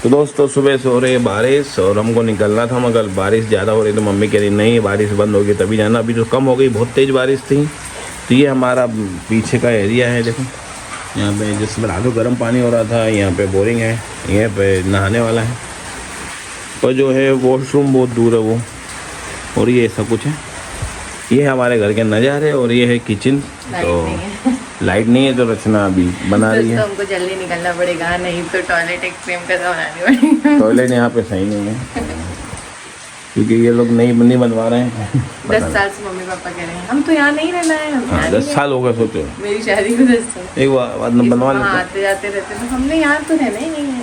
तो दोस्तों सुबह से हो रही है बारिश और हमको निकलना था, मगर बारिश ज़्यादा हो रही तो मम्मी कह रही नहीं बारिश बंद होगी तभी जाना। अभी तो कम हो गई, बहुत तेज़ बारिश थी। तो ये हमारा पीछे का एरिया है, देखो यहाँ पे जिसमें रात को गर्म पानी हो रहा था, यहाँ पे बोरिंग है, यहाँ पे नहाने वाला है, पर जो है वॉशरूम बहुत दूर है वो। और ये ऐसा कुछ है, ये है हमारे घर के नज़ारे और ये है किचन। तो लाइट नहीं है तो रचना अभी बना रही है। तो हमको जल्दी निकलना पड़ेगा, नहीं तो टॉयलेट एक फ्रेम का बनानी पड़ेगी। टॉयलेट यहाँ पे सही नहीं है क्योंकि ये लोग नहीं बनवा रहे हैं। 10 साल से मम्मी पापा कह रहे हैं हम तो यहाँ नहीं रहना है। हाँ 10 साल हो गए सोचो, मेरी शादी को 10 साल एक बार बनवा लेते। आते जाते रहते तो हमने यहाँ तो रहना ही नहीं है।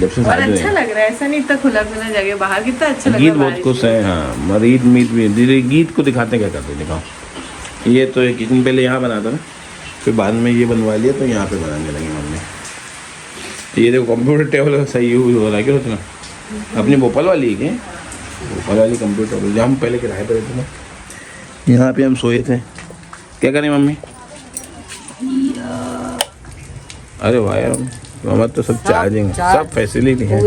जब से और अच्छा लग रहा है, ऐसा नहीं इतना खुला खुला जगह बाहर कितना अच्छा लग रहा है। गीत बहुत खुश है। हाँ मरीद मीत भी दीदी गीत को दिखाते क्या करते दिखाओ। ये तो एक किचन पहले यहाँ बना था ना, फिर बाद में ये बनवा लिया तो यहाँ पे बनाने लगी मम्मी। ये देखो कंप्यूटर टेबल सही यूज हो रहा है क्या उतना, अपनी भोपाल वाली है क्या, भोपाल वाली कंप्यूटर टेबल जहाँ हम पहले किराए पर रहते थे, यहाँ पे हम सोए थे। क्या करें मम्मी? अरे वाह यार हमारे तो सब चार्जिंग, सब फैसिलिटी है।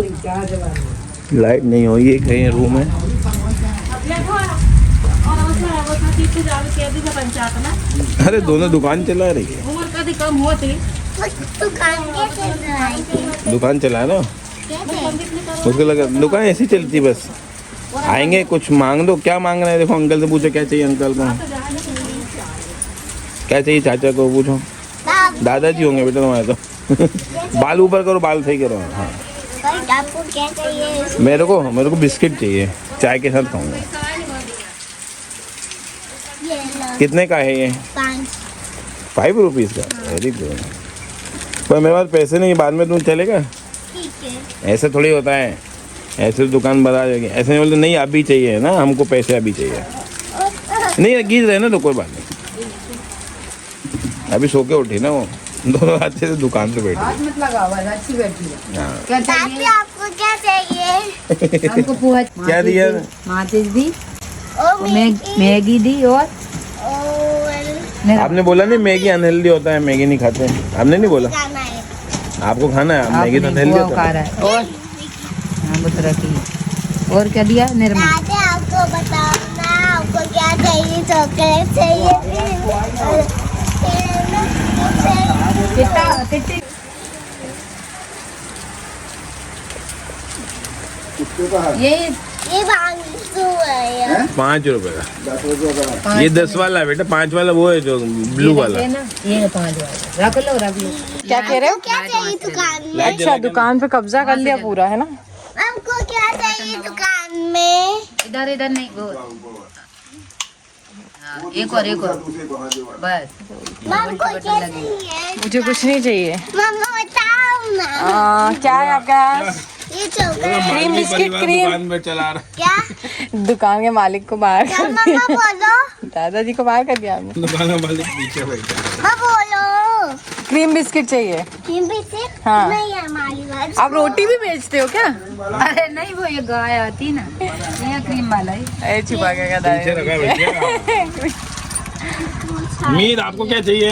लाइट नहीं हो, ये कहीं रूम है। अरे दोनों दुकान चला रही है। दुकान चला ना, मुझको लगा दुकान ऐसी चलती बस। आएंगे कुछ मांग दो, क्या मांग रहे हैं? देखो अंकल से पूछो क्या चाहिए, अंकल को क्या चाहिए, चाचा को पूछो, दादाजी होंगे बेटा तुम्हारे तो। बाल ऊपर करो, बाल सही करो। हाँ आपको क्या चाहिए? मेरे को बिस्किट चाहिए, चाय के साथ खाऊंगा। कितने का है ये? 5 रुपीज़ का। Very good. पर मेरे पास पैसे नहीं, बाद में तुम चलेगा? ठीक है। ऐसे थोड़ी होता है, ऐसे दुकान बता जाएगी। ऐसे नहीं बोलते नहीं अभी चाहिए ना, हमको पैसे अभी चाहिए। नहीं गीत रहे ना तो कोई बात नहीं। अभी सो के उठी ना वो, दोनों अच्छे से दुकान पे बैठी। मत लगाओ, अच्छी बैठी है। हाँ क्या चाहिए आपको? क्या चाहिए? हमको पोहा क्या दिया? माचिस दी, ओ मैगी दी और आपने बोला नहीं मैगी अनहेल्दी होता है, मैगी नहीं खाते। आपने नहीं बोला, खाना है। आपको खाना है। मैगी तो अनहेल्दी होता है। और और क्या दिया? निर्मा। दादा आपको बताओ ना, आपको क्या चाहिए? चॉकलेट चाहिए? ये बांसु है यार। 5 रुपए का। ये 10 वाला है बेटा, 5 वाला वो है जो ब्लू वाला। ये 5 वाला रख लो। क्या कह रहे हो? क्या चाहिए दुकान में? अच्छा दुकान पे कब्जा कर लिया पूरा है ना। हमको क्या चाहिए दुकान में? इधर नहीं वो एक और बस। हमको क्या चाहिए? मुझे कुछ नहीं चाहिए। मम्मा बताओ ना। क्या है आपका? ये चॉकलेट क्रीम बिस्किट क्रीम। दुकान में चला रहा क्या? दुकान के मालिक को बाहर क्या कर मम्मा बोलो? दादाजी को बाहर कर दिया आपने। दुकान में मालिक पीछे बैठा। मैं बोलो। क्रीम बिस्किट चाहिए। Cream biscuit? हाँ। नहीं हमारी बात। आप रोटी भी बेचते हो क्या? अरे नहीं, वो ये गाय आती ना, ये क्रीम वाला है। ए छिपा के पीछे रखा है भैया। मीर आपको क्या चाहिए?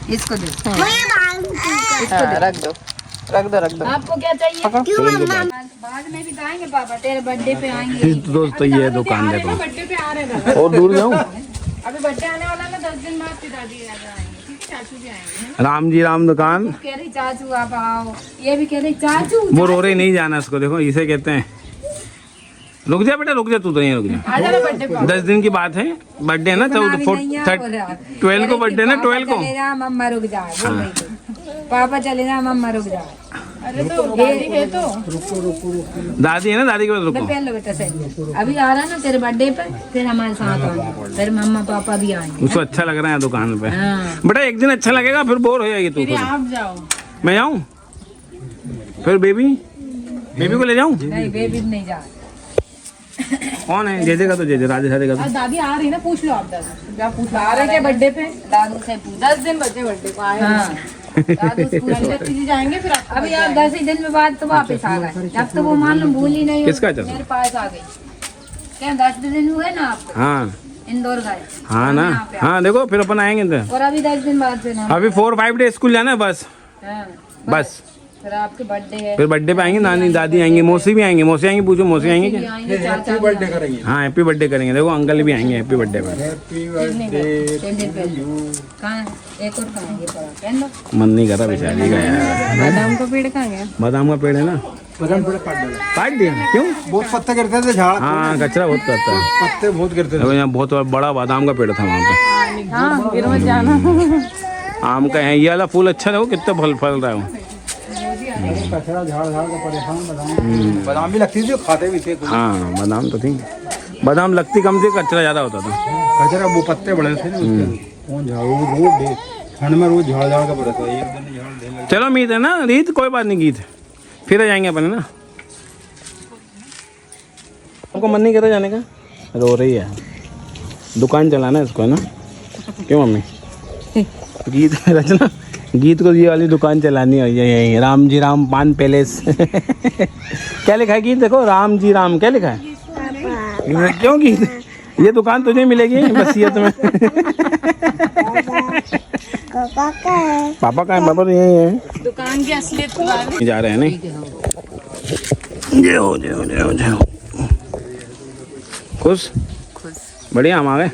इसको दो। मुझे बांसु। रख दो। आपको क्या चाहिए? क्यों मम्मा? बाद में भी आएंगे पापा, तेरे बर्थडे पे आएंगे। दोस्तों ये दुकान देखो, बर्थडे पे आ रहे हैं, और दूर जाऊँ? अभी बर्थडे आने वाला ना, 10 दिन बाद दादी आएंगे, ठीक है? चाचू भी आएंगे। राम जी राम दुकान। कह रही चाचू आप आओ, ये भी कह रही चाचू। वो रो रही नहीं जाना इसको, देखो इसे कहते हैं। रुक जा बेटा, रुक जा, तू तो नहीं रुक जा। आ जाना बर्थडे पे। 10 दिन की बात है, बर्थडे है ना 12 को बर्थडे ना 12 को। चले जा मम्मा रुक जा, बोल रही थी। पापा चले जा मम्मा रुक जा। अरे तो दादी है तो दादी है ना, दादी के पास रुको। पहन लो बेटा सही। अभी आ रहा ना तेरे बर्थडे पे, फिर हमारे साथ आना, फिर मम्मा पापा भी आएंगे। उसको अच्छा लग रहा है दुकान पे। हाँ। बेटा एक दिन अच्छा लगेगा, फिर बोर हो जाएगी तू। आप जाओ। मैं जाऊँ? फिर बेबी को ले जाऊँ? नहीं बेबी नहीं जा। कौन है? जेजे का तो जेजे, राधे साधे का तो। दादी आ रही ना, पूछ लो आप दादी। क्या पूछ लो? आ रहे क्या बर्थडे पे? दादू से पूछ। 10 दिन बचे बर्थडे को आए। हाँ। दादू स्कूल जाएंगे, फिर अभी आप 10 ही दिन बाद तो वापस आ गए। अब तो वो मान लो भूल ही नहीं। किसका चल? मेरे पास आ गई। क्या 10 दिन हुए ना आपको? हाँ इंदौर गए। हाँ ना, हाँ देखो फिर अपन आएंगे इधर। और अभी 10 दिन बाद फिर अभी 4-5 डेज स्कूल जाना है बस। हाँ, बस फिर आपके बर्थडे है, फिर बर्थडे पे आएंगे, नानी दादी आएंगे, मौसी भी आएंगे, मौसी आएंगे, पूछो मौसी आएंगे क्या? आएंगे चाचा हैप्पी बर्थडे करेंगे। हाँ हैप्पी बर्थडे करेंगे, देखो अंकल भी आएंगे हैप्पी बर्थडे पर। हैप्पी बर्थडे कहाँ है? एक और कहाँ है? ये पड़ा पहन लो। मन नहीं कर रहा बेचारी का यार। बादाम का पेड़ कहाँ गया? बादाम का पेड़ है ना, बदाम पेड़ काट डाला, काट दिया क्यों? बहुत पत्ते गिरते थे झाड़, हाँ कचरा बहुत करता है। पत्ते बहुत गिरते थे। देखो यहाँ बहुत बड़ा बादाम का पेड़ था वहाँ पे। हाँ गिर मत जाना। आम का है, ये वाला फूल अच्छा देखो कितना फल फल रहा है वो। कचरा झाड़ झाड़ का परेशान, बादाम भी लगती थी, खाते भी थे। हाँ बादाम तो थी, बादाम लगती कम थी, कचरा ज़्यादा होता था। कचरा वो पत्ते बड़े थे ना उसके, कौन झाड़ू रोज ठंड में रोज झाड़ झाड़ का पड़ा था। एक दिन झाड़ देने चलो मीत है ना, रीत कोई बात नहीं, गीत फिर आ जाएंगे अपन है ना। आपको मन नहीं कर रहा जाने का? रो रही है, दुकान चलाना है इसको है ना, क्यों मम्मी? गीत रचना, गीत को ये वाली दुकान चलानी है, यही राम जी राम पान पैलेस। क्या लिखा है गीत? देखो राम जी राम, क्या लिखा है? क्यों गीत? ये दुकान तुझे मिलेगी बसियत में। पापा का है? पापा तो यही है, दुकान की असलियत जा रहे हैं नहीं। जय हो जय हो जय हो जय हो। खुश बढ़िया, हम आ गए।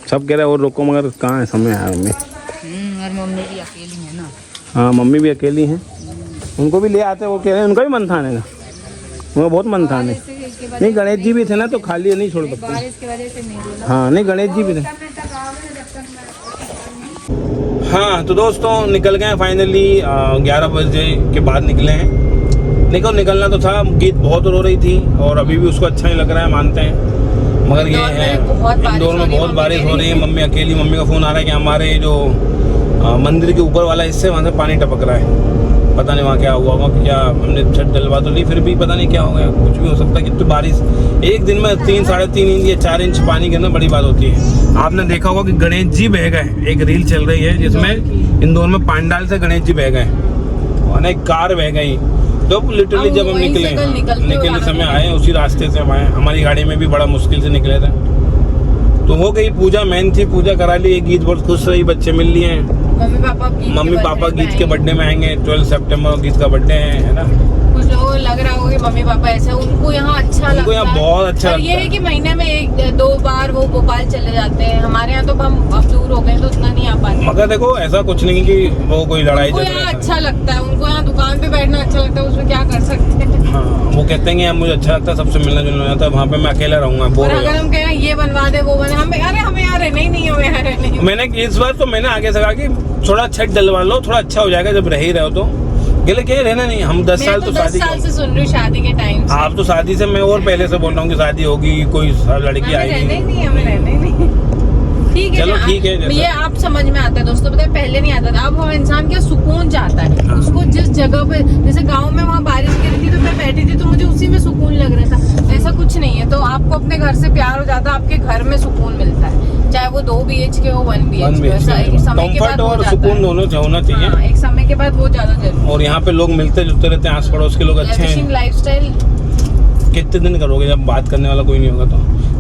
सब कह रहे हैं और रुको, मगर कहाँ है समय आया मम्मी। और मम्मी भी अकेली है ना। हाँ मम्मी भी अकेली हैं, उनको भी ले आते, वो कह रहे हैं उनका भी मन था आने का, उनका बहुत मन था आने। नहीं गणेश जी भी थे ना, तो खाली नहीं छोड़ सकते। बारिश की वजह से नहीं। हाँ नहीं गणेश जी भी थे। हाँ तो दोस्तों निकल गए फाइनली, 11 बजे के बाद निकले हैं। देखो निकलना तो था, गीत बहुत रो रही थी और अभी भी उसको अच्छा नहीं लग रहा है, मानते हैं, मगर ये है इंदौर में बहुत बारिश हो रही है। मम्मी अकेली, मम्मी का फ़ोन आ रहा है कि हमारे जो मंदिर के ऊपर वाला हिस्से वहाँ से पानी टपक रहा है, पता नहीं वहाँ क्या हुआ होगा, क्या हमने छत डलवा तो ली, फिर भी पता नहीं क्या हो गया, कुछ भी हो सकता है। कितनी बारिश एक दिन में 3, साढ़े 3 इंच या 4 इंच पानी गिरना बड़ी बात होती है। आपने देखा होगा कि गणेश जी बह गए, एक रील चल रही है जिसमें इंदौर में पांडाल से गणेश जी बह गए, अनेक कार बह गई। तो लिटरली जब हम निकलने समय आए, उसी रास्ते से हम आए, हमारी गाड़ी में भी बड़ा मुश्किल से निकले थे। तो हो गई पूजा, मेन थी पूजा करा ली, गीत बहुत खुश रही, बच्चे मिल लिए हैं। मम्मी पापा गीत के बर्थडे में आएंगे, 12 सितंबर गीत का बर्थडे है ना। कुछ लोगों को लग रहा होगा कि मम्मी पापा ऐसे, उनको यहाँ अच्छा लगता है, उनको यहाँ बहुत अच्छा लगता ये है कि महीने में 1-2 बार वो भोपाल चले जाते हैं। हमारे यहाँ तो हम अब दूर हो गए तो उतना नहीं आ पाते। मगर देखो ऐसा कुछ नहीं कि वो कोई लड़ाई उनको यहाँ अच्छा लगता है, उनको यहाँ दुकान पे बैठना अच्छा लगता है, उसमें क्या कर सकते हैं। हाँ वो कहते हैं कि मुझे अच्छा लगता है, सबसे मिलना जुलना जाता है, वहाँ पे मैं अकेला रहूंगा, बोर और हो अगर जाऊंगा। हम कहें ये बनवा दे वो बना, हमें अरे हमें यहाँ रहना ही नहीं है, हमें यहाँ रहना ही नहीं। मैंने इस बार तो मैंने आगे से कहा कि थोड़ा छत डलवा लो, थोड़ा अच्छा हो जाएगा, जब रह ही रहे हो तो गले के रहना नहीं। हम 10 साल तो 10 शादी साल से सुन रही हूँ शादी के टाइम से। आप तो शादी से, मैं और पहले से बोल रहा हूँ कि शादी होगी, कोई लड़की हमें रहना आएगी। ही नहीं, हमें रहना ही नहीं। ठीक है चलो ना, ठीक है, जैसा- ये आप समझ में आता है दोस्तों, पता है पहले नहीं आता था। अब हम इंसान क्या सुकून चाहता है, हाँ। उसको जिस जगह पे, जैसे गांव में वहाँ बारिश गिरी थी तो मैं बैठी थी तो मुझे उसी में सुकून लग रहा था। ऐसा कुछ नहीं है, तो आपको अपने घर से प्यार हो जाता है, आपके घर में सुकून मिलता है, चाहे वो 2 BHK हो 1 BHK, एक समय के बाद कंफर्ट हो और जाता सुकून है। दोनों होना चाहिए। हाँ, एक समय के बाद वो ज्यादा जरूरी और यहाँ पे लोग मिलते जुलते रहते हैं, आस पड़ोस के लोग अच्छे हैं। लाइफस्टाइल कितने दिन करोगे जब बात करने वाला कोई नहीं होगा,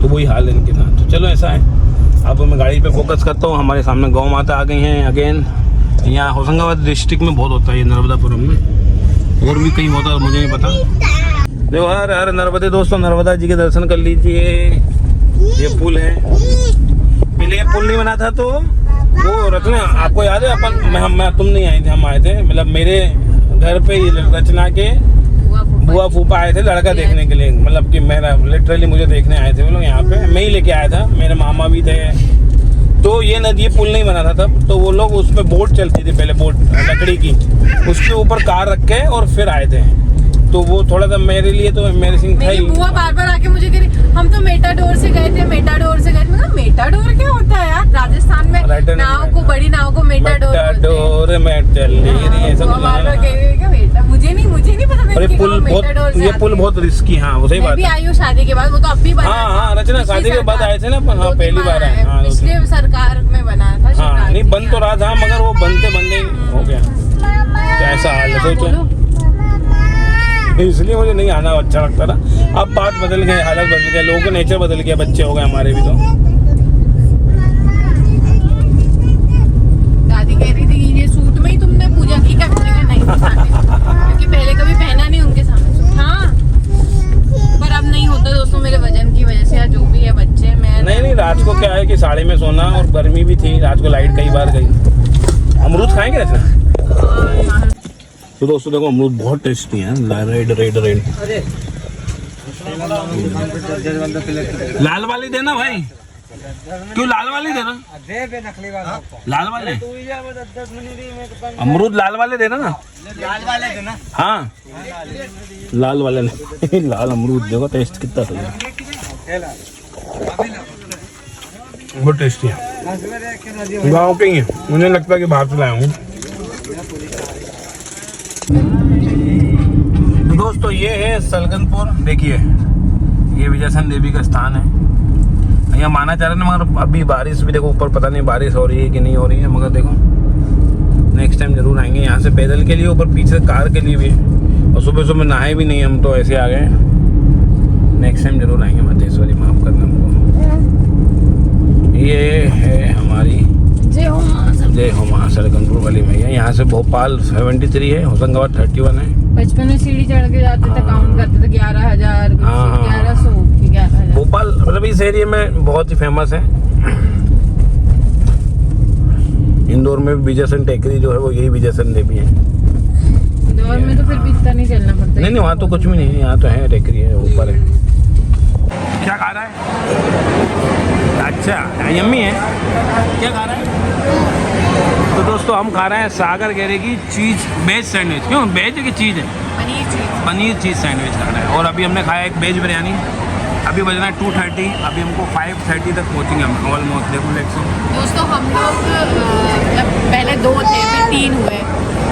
तो वही हाल है इनके साथ। तो चलो ऐसा है, अब मैं गाड़ी पे फोकस करता हूँ। हमारे सामने गौ माता आ गई हैं अगेन। यहाँ होशंगाबाद डिस्ट्रिक्ट में बहुत होता है ये, नर्मदापुरम में, और भी कहीं होता है मुझे नहीं पता। देखो हर हर नर्मदे दोस्तों, नर्मदा जी के दर्शन कर लीजिए। ये पुल है, पहले ये पुल नहीं बना था तो वो रचना, आपको याद है अपन मैं तुम नहीं आई थे, हम आए थे, मतलब मेरे घर पे रचना के बुआ फूफा आए थे लड़का देखने के लिए, मतलब कि मेरा लिटरली मुझे देखने आए थे वो लोग यहाँ पे, मैं ही लेके आया था, मेरे मामा भी थे। तो ये नदी पुल नहीं बना था तब, तो वो लोग उसमें बोट चलती थी पहले, बोट लकड़ी की, उसके ऊपर कार रख के और फिर आए थे। तो वो थोड़ा सा मेरे लिए तो एम्बैरेसिंग था मेरी ही। बुआ बार आके मुझे कह रही, हम तो मेटाडोर से गए थे, मेटाडोर से गए थे। मैं कहा मेटाडोर क्या होता है यार? राजस्थान में नाव को, बड़ी नाव को मेटाडोर में चल रही है, सब मुझे नहीं पता था और कि पुल गाँव मेटाडोर से ये आते पुल हैं। बहुत रिस्की। हाँ वो सही मैं बात भी है। आई हूँ शादी के बाद, वो तो अब भी बना। हाँ रचना शादी के बाद आए थे ना अपन, हाँ पहली बार आए। हाँ पिछले सरकार में बना था। हाँ नहीं बन तो रहा था, मगर वो बनते हो गया, तो ऐसा हाल है। सोचो इसलिए मुझे नहीं आना अच्छा लगता था। अब बात बदल गई, हालत बदल गई, लोगों का नेचर बदल गया, बच्चे हो गए हमारे भी। तो दादी कह रही थी ये सूट में ही तुमने पूजा की क्या? मैंने कहा नहीं, गाड़ी में सोना, और गर्मी भी थी, रात को लाइट कई बार गई। अमरूद खाएंगे रचना? तो दोस्तों देखो अमरूद बहुत टेस्टी है, रेड रेड रेड। लाल वाली देना भाई, क्यों लाल वाली देना? लाल वाले अमरूद लाल वाले देना ना, हाँ लाल वाले नहीं। लाल अमरूद देखो टेस्ट कितना सही है, बहुत टेस्टी है। गाँव के ही है, मुझे लगता है कि बाहर से लाया हूँ। तो दोस्तों ये है सलगनपुर, देखिए ये विजयसन देवी का स्थान है। यहाँ माना जा रहा है, मगर अभी बारिश भी देखो ऊपर, पता नहीं बारिश हो रही है कि नहीं हो रही है, मगर देखो नेक्स्ट टाइम जरूर आएंगे। यहाँ से पैदल के लिए, ऊपर पीछे कार के लिए भी, और सुबह सुबह नहाए भी नहीं हम, तो ऐसे आ गए। नेक्स्ट टाइम जरूर आएंगे मधेश्वरी, माफ करना हमको। ये है हमारी जय हो मां सलगनपुर वाली मैया। यहाँ से भोपाल 73 है, होशंगाबाद 31 है। बचपन में सीढ़ी चढ़ के जाते थे, काउंट करते थे 11,000, 1100। भोपाल मतलब इस एरिया में बहुत ही फेमस है। इंदौर में विजयसन टेकरी जो है वो यही विजयसन देवी है। इंदौर में तो फिर भी इतना नहीं चलना पड़ता। नहीं वहाँ तो कुछ भी नहीं है, यहाँ तो है टेकरी है, ऊपर है। क्या खा रहा है? अच्छा यम्मी है, क्या खा रहा है? तो दोस्तों हम खा रहे हैं सागर गेरे की चीज़ वेज सैंडविच। क्यों वेज है कि चीज़ है? पनीर चीज़ सैंडविच खा रहे हैं। और अभी हमने खाया एक वेज बिरयानी। अभी बजना है 2:30, अभी हमको 5:30 तक पहुँचेंगे हम ऑलमोस्ट। देखो लेक्सन दोस्तों हम लोग मतलब पहले 2 थे, फिर 3 हुए।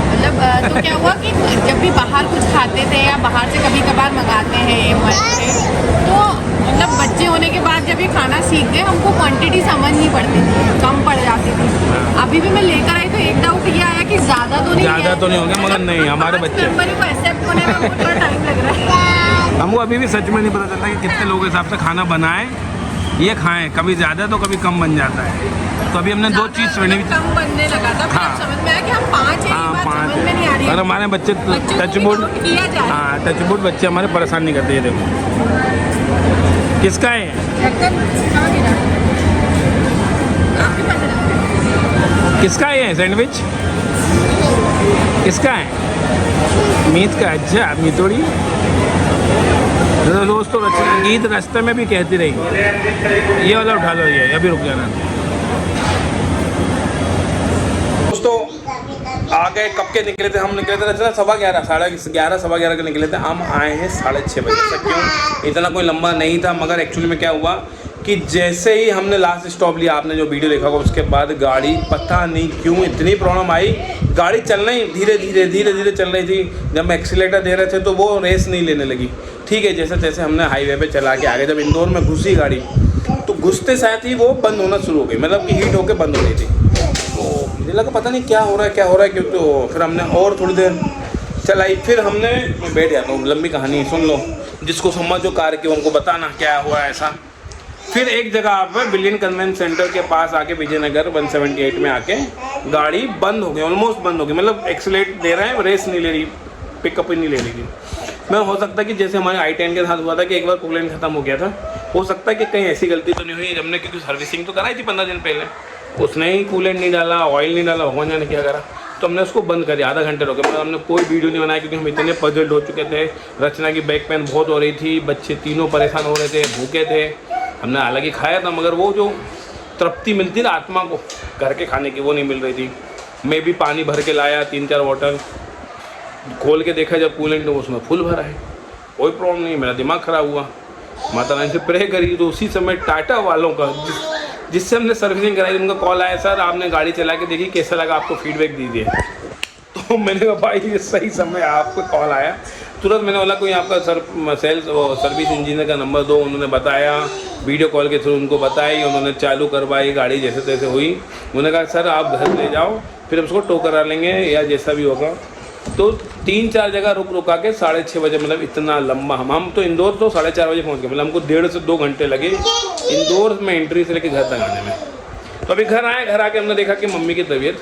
मतलब तो क्या हुआ कि जब भी बाहर कुछ खाते थे या बाहर से कभी कभार मंगाते हैं से, तो मतलब बच्चे होने के बाद जब ये खाना सीख गए, हमको क्वांटिटी समझ नहीं पड़ती थी, कम पड़ जाती थी। अभी भी मैं लेकर आई तो एक डाउट ये आया कि ज़्यादा तो नहीं हो गया, मगर नहीं हमारे बच्चे को एक्सेप्ट होने में थोड़ा टाइम लग रहा है। हमको अभी भी सच में नहीं पता चलता कि कितने लोगों के हिसाब से खाना बनाएं, ये खाएं। कभी ज़्यादा तो कभी कम बन जाता है। तो अभी हमने 2 चीज़ कम बनने लगा था, फिर समझ में आया कि हम 5 हैं, ये बात समझ में नहीं आ रही है। और हमारे बच्चे टचवुड, हाँ टचवुड बच्चे हमारे परेशान नहीं करते। ये देखो किसका है? किसका है सैंडविच? किसका है? मीत का। अच्छा मीतोड़ी। तो दोस्तों गीत रास्ते में भी कहती रही, ये वाला उठा लो, ये अभी रुक जाना। दोस्तों आगे कब के निकले थे? हम निकले थे 11:15, 11:30 सवा 11 के निकले थे। हम आए हैं 6:30 बजे। क्यों इतना कोई लंबा नहीं था, मगर एक्चुअली में क्या हुआ कि जैसे ही हमने लास्ट स्टॉप लिया, आपने जो वीडियो देखा होगा, उसके बाद गाड़ी पता नहीं क्यों इतनी प्रॉब्लम आई। गाड़ी चलना ही धीरे धीरे चल रही थी। जब हम एक्सीलेटर दे रहे थे तो वो रेस नहीं लेने लगी। ठीक है, जैसे तैसे हमने हाईवे पे चला के आगे। जब इंदौर में घुसी गाड़ी, तो घुसते साथ ही वो बंद होना शुरू हो गई, मतलब कि हीट होकर बंद हो गई थी। तो मुझे लगा पता नहीं क्या हो रहा है क्यों। तो फिर हमने और थोड़ी देर चलाई, फिर हमने बैठ जाता हूँ, लंबी कहानी सुन लो, जिसको समझो कार की उनको बताना क्या हुआ ऐसा। फिर एक जगह पर बिलियन कन्वेंशन सेंटर के पास आके, विजयनगर 178 में आके गाड़ी बंद हो गई, ऑलमोस्ट बंद हो गई। मतलब एक्सीलेट दे रहे हैं, रेस नहीं ले रही, पिकअप ही नहीं ले रही थी। मैं हो सकता है कि जैसे हमारे i10 के साथ हुआ था कि एक बार कूलेंट खत्म हो गया था, हो सकता है कि कहीं ऐसी गलती तो नहीं हुई। हमने क्योंकि सर्विसिंग तो कराई थी 15 दिन पहले, उसने ही कूलेंट नहीं डाला, ऑयल नहीं डाला, भगवान जाने क्या करा, तो हमने उसको बंद कर दिया। आधा घंटे रुके, मतलब हमने कोई वीडियो नहीं बनाया, क्योंकि हम इतने पजल्ड हो चुके थे। रचना की बैक पेन बहुत हो रही थी, बच्चे तीनों परेशान हो रहे थे, भूखे थे। हमने हालांकि खाया था, मगर वो जो तृप्ति मिलती ना आत्मा को घर के खाने की, वो नहीं मिल रही थी। मैं भी पानी भर के लाया 3-4 बॉटल, खोल के देखा जब कूलेंट, तो उसमें फुल भरा है, कोई प्रॉब्लम नहीं। मेरा दिमाग ख़राब हुआ, माता रानी से प्रे करी। तो उसी समय टाटा वालों का, जिससे हमने सर्विसिंग कराई, उनका कॉल आया, सर आपने गाड़ी चला के देखी, कैसा लगा, आपको फीडबैक दीजिए। तो मैंने कहा भाई ये सही समय आपको कॉल आया। तुरंत मैंने बोला कोई आपका सर्विस इंजीनियर का नंबर दो। उन्होंने बताया, वीडियो कॉल के थ्रू उनको बताई, उन्होंने चालू करवाई, गाड़ी जैसे तैसे हुई। उन्होंने कहा सर आप घर ले जाओ, फिर हम उसको टो करा लेंगे या जैसा भी होगा। तो 3-4 जगह रुका के 6:30 बजे, मतलब इतना लंबा। हम तो इंदौर तो 4:30 बजे पहुंच गए, मतलब हमको 1.5 से 2 घंटे लगे इंदौर में एंट्री से लेकर घर तक आने में। तो अभी घर आए, घर आके हमने देखा कि मम्मी की तबीयत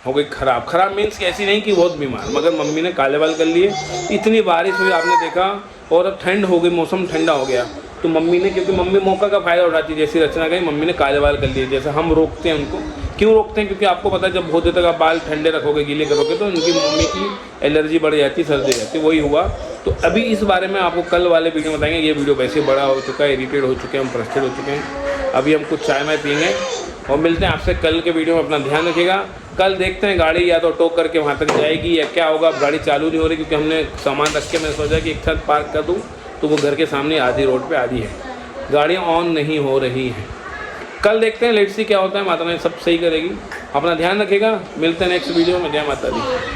हो गई ख़राब मीन्स कि ऐसी नहीं कि बहुत बीमार, मगर मम्मी ने काले बाल कर लिए। इतनी बारिश हुई आपने देखा, और अब ठंड हो गई, मौसम ठंडा हो गया, तो तो मम्मी ने, क्योंकि मम्मी मौका का फ़ायदा उठाती है, जैसी रचना गई मम्मी ने काले बाल कर लिए। जैसे हम रोकते हैं उनको, क्यों रोकते हैं? क्योंकि आपको पता है जब बहुत देर तक आप बाल ठंडे रखोगे, गीले करोगे, तो उनकी मम्मी की एलर्जी बढ़ जाती है, सर्दी हो जाती है, वही हुआ। तो अभी इस बारे में आपको कल वाले वीडियो में बताएंगे। ये वीडियो वैसे बड़ा हो चुका है, इरिटेट हो चुके हैं, हम फ्रस्ट्रेट हो चुके हैं। अभी हम कुछ चाय में पियेंगे और मिलते हैं आपसे कल के वीडियो में। अपना ध्यान रखिएगा। कल देखते हैं गाड़ी या तो टो करके वहाँ तक जाएगी या क्या होगा। अब गाड़ी चालू नहीं हो रही क्योंकि हमने सामान रख के, मैंने सोचा कि एक साथ पार्क कर दूँ, तो वो घर के सामने आधी रोड पे आधी है, गाड़ियाँ ऑन नहीं हो रही हैं। कल देखते हैं, लेट्स सी क्या होता है। माता रानी सब सही करेगी। अपना ध्यान रखिएगा। मिलते हैं नेक्स्ट वीडियो में। जय माता दी।